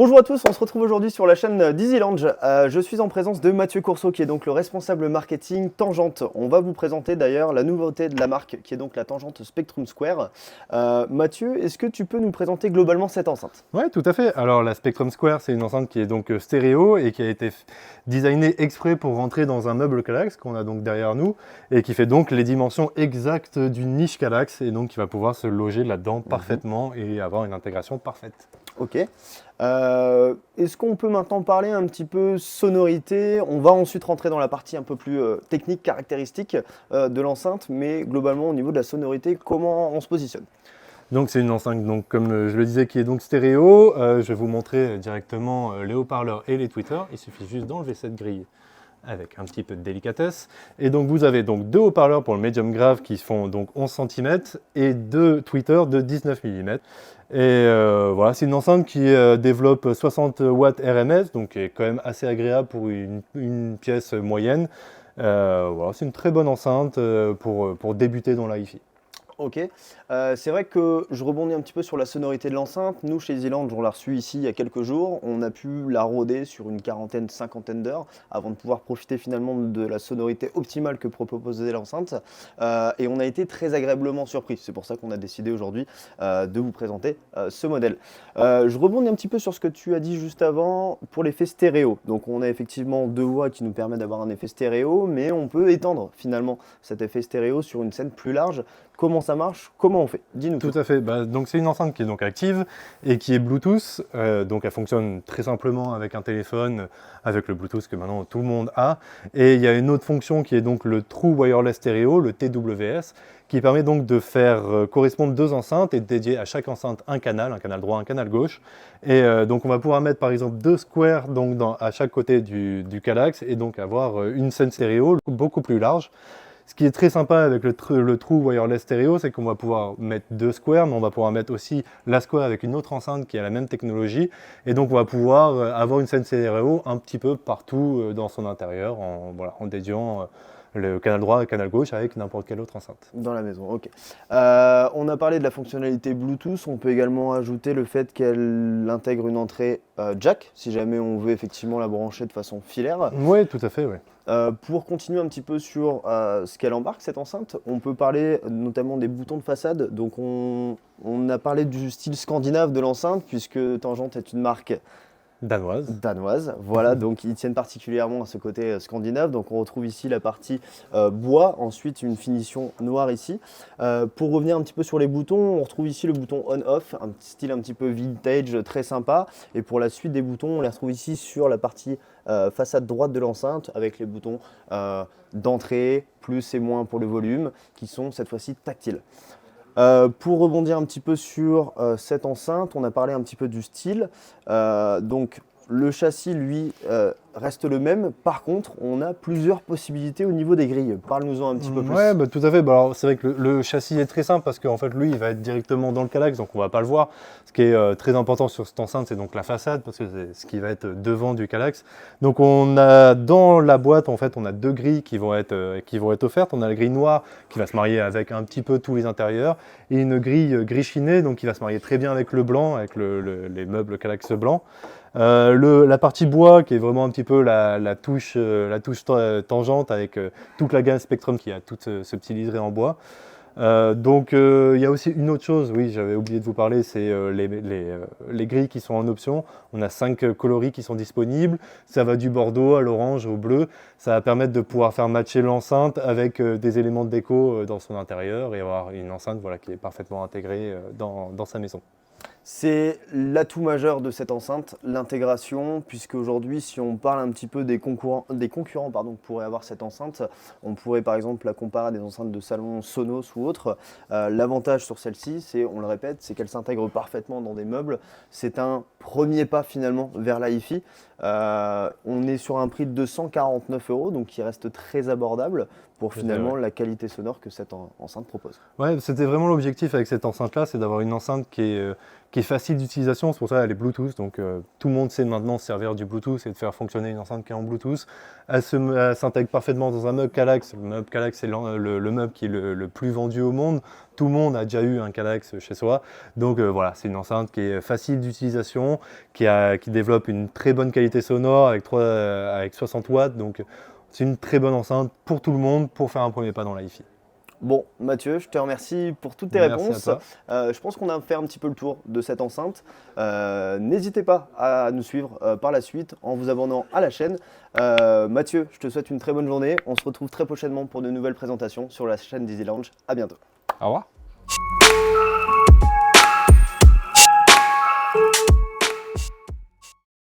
Bonjour à tous, on se retrouve aujourd'hui sur la chaîne d'Easy Lounge. Je suis en présence de Mathieu Courceau qui est donc le responsable marketing Tangente. On va vous présenter d'ailleurs la nouveauté de la marque qui est donc la Tangente Spectrum Square. Mathieu, est-ce que tu peux nous présenter globalement cette enceinte? Oui, tout à fait. Alors la Spectrum Square, c'est une enceinte qui est donc stéréo et qui a été designée exprès pour rentrer dans un meuble Kallax qu'on a donc derrière nous et qui fait donc les dimensions exactes d'une niche Kallax et donc qui va pouvoir se loger là-dedans parfaitement et avoir une intégration parfaite. Ok. Est-ce qu'on peut maintenant parler un petit peu sonorité? On va ensuite rentrer dans la partie un peu plus technique, caractéristique de l'enceinte, mais globalement au niveau de la sonorité, comment on se positionne? Donc c'est une enceinte, donc, comme je le disais, qui est donc stéréo. Je vais vous montrer directement les haut-parleurs et les tweeters. Il suffit juste d'enlever cette grille avec un petit peu de délicatesse. Et donc vous avez donc deux haut-parleurs pour le medium grave qui font donc 11 cm et deux tweeters de 19 mm. Et voilà, c'est une enceinte qui développe 60 watts RMS, donc qui est quand même assez agréable pour une pièce moyenne. Voilà, c'est une très bonne enceinte pour débuter dans la hi-fi. Ok, c'est vrai que je rebondis un petit peu sur la sonorité de l'enceinte. Nous, chez Zealand, on l'a reçue ici il y a quelques jours. On a pu la rôder sur une quarantaine, cinquantaine d'heures avant de pouvoir profiter finalement de la sonorité optimale que proposait l'enceinte. Et on a été très agréablement surpris. C'est pour ça qu'on a décidé aujourd'hui de vous présenter ce modèle. Je rebondis un petit peu sur ce que tu as dit juste avant pour l'effet stéréo. Donc on a effectivement deux voix qui nous permettent d'avoir un effet stéréo, mais on peut étendre finalement cet effet stéréo sur une scène plus large. Comment ça marche? Comment on fait? Dis-nous Tout tout. à fait. Donc c'est une enceinte qui est donc active et qui est Bluetooth. Donc elle fonctionne très simplement avec un téléphone, avec le Bluetooth que maintenant tout le monde a. Et il y a une autre fonction qui est donc le True Wireless Stereo, le TWS, qui permet donc de faire correspondre deux enceintes et de dédier à chaque enceinte un canal droit, un canal gauche. Et donc on va pouvoir mettre par exemple deux squares donc à chaque côté du Kallax et donc avoir une scène stéréo beaucoup plus large. Ce qui est très sympa avec le True Wireless Stereo, c'est qu'on va pouvoir mettre deux squares, mais on va pouvoir mettre aussi la square avec une autre enceinte qui a la même technologie. Et donc on va pouvoir avoir une scène stéréo un petit peu partout dans son intérieur en dédiant le canal droit et le canal gauche avec n'importe quelle autre enceinte. Dans la maison, ok. On a parlé de la fonctionnalité Bluetooth. On peut également ajouter le fait qu'elle intègre une entrée jack, si jamais on veut effectivement la brancher de façon filaire. Oui, tout à fait, oui. Pour continuer un petit peu sur ce qu'elle embarque, cette enceinte, on peut parler notamment des boutons de façade. Donc on a parlé du style scandinave de l'enceinte, puisque Tangente est une marque Danoise. danoise. Voilà, donc ils tiennent particulièrement à ce côté scandinave. Donc on retrouve ici la partie bois, ensuite une finition noire ici. Pour revenir un petit peu sur les boutons, on retrouve ici le bouton on-off, un style un petit peu vintage, très sympa. Et pour la suite des boutons, on les retrouve ici sur la partie façade droite de l'enceinte avec les boutons d'entrée, plus et moins pour le volume, qui sont cette fois-ci tactiles. Pour rebondir un petit peu sur cette enceinte, on a parlé un petit peu du style. Donc le châssis, lui, reste le même. Par contre, on a plusieurs possibilités au niveau des grilles. Parle-nous-en un petit peu plus. Ouais, bah, tout à fait. Bah, alors, c'est vrai que le châssis est très simple parce qu'en fait, lui, il va être directement dans le Kallax, donc on va pas le voir. Ce qui est très important sur cette enceinte, c'est donc la façade, parce que c'est ce qui va être devant du Kallax. Donc on a dans la boîte, en fait, on a deux grilles qui vont être offertes. On a la grille noire qui va se marier avec un petit peu tous les intérieurs, et une grille gris chiné, donc qui va se marier très bien avec le blanc, avec les meubles Kallax blanc. La partie bois qui est vraiment un petit peu la touche tangente avec toute la gamme Spectrum qui a tout ce petit liseré en bois. Donc il y a aussi une autre chose, oui j'avais oublié de vous parler, c'est les grilles qui sont en option. On a 5 coloris qui sont disponibles, ça va du bordeaux à l'orange au bleu. Ça va permettre de pouvoir faire matcher l'enceinte avec des éléments de déco dans son intérieur et avoir une enceinte voilà, qui est parfaitement intégrée dans sa maison. C'est l'atout majeur de cette enceinte, l'intégration, puisque aujourd'hui, si on parle un petit peu des concurrents pardon, qui pourraient avoir cette enceinte, on pourrait par exemple la comparer à des enceintes de salon Sonos ou autres. L'avantage sur celle-ci, c'est, on le répète, c'est qu'elle s'intègre parfaitement dans des meubles. C'est un premier pas finalement vers la hi-fi. On est sur un prix de 249 €, donc qui reste très abordable pour finalement la qualité sonore que cette enceinte propose. Ouais, c'était vraiment l'objectif avec cette enceinte-là, c'est d'avoir une enceinte qui est facile d'utilisation. C'est pour ça qu'elle est Bluetooth. Donc tout le monde sait maintenant se servir du Bluetooth et de faire fonctionner une enceinte qui est en Bluetooth. Elle s'intègre parfaitement dans un meuble Kallax. Le meuble Kallax, c'est le meuble qui est le plus vendu au monde. Tout le monde a déjà eu un Kallax chez soi. Donc voilà, c'est une enceinte qui est facile d'utilisation, qui développe une très bonne qualité sonore avec 60 watts. Donc c'est une très bonne enceinte pour tout le monde pour faire un premier pas dans la hi-fi. Bon, Mathieu, je te remercie pour toutes tes Merci réponses. à toi. Je pense qu'on a fait un petit peu le tour de cette enceinte. N'hésitez pas à nous suivre par la suite en vous abonnant à la chaîne. Mathieu, je te souhaite une très bonne journée. On se retrouve très prochainement pour de nouvelles présentations sur la chaîne d'Easy Lounge. À bientôt. Au revoir.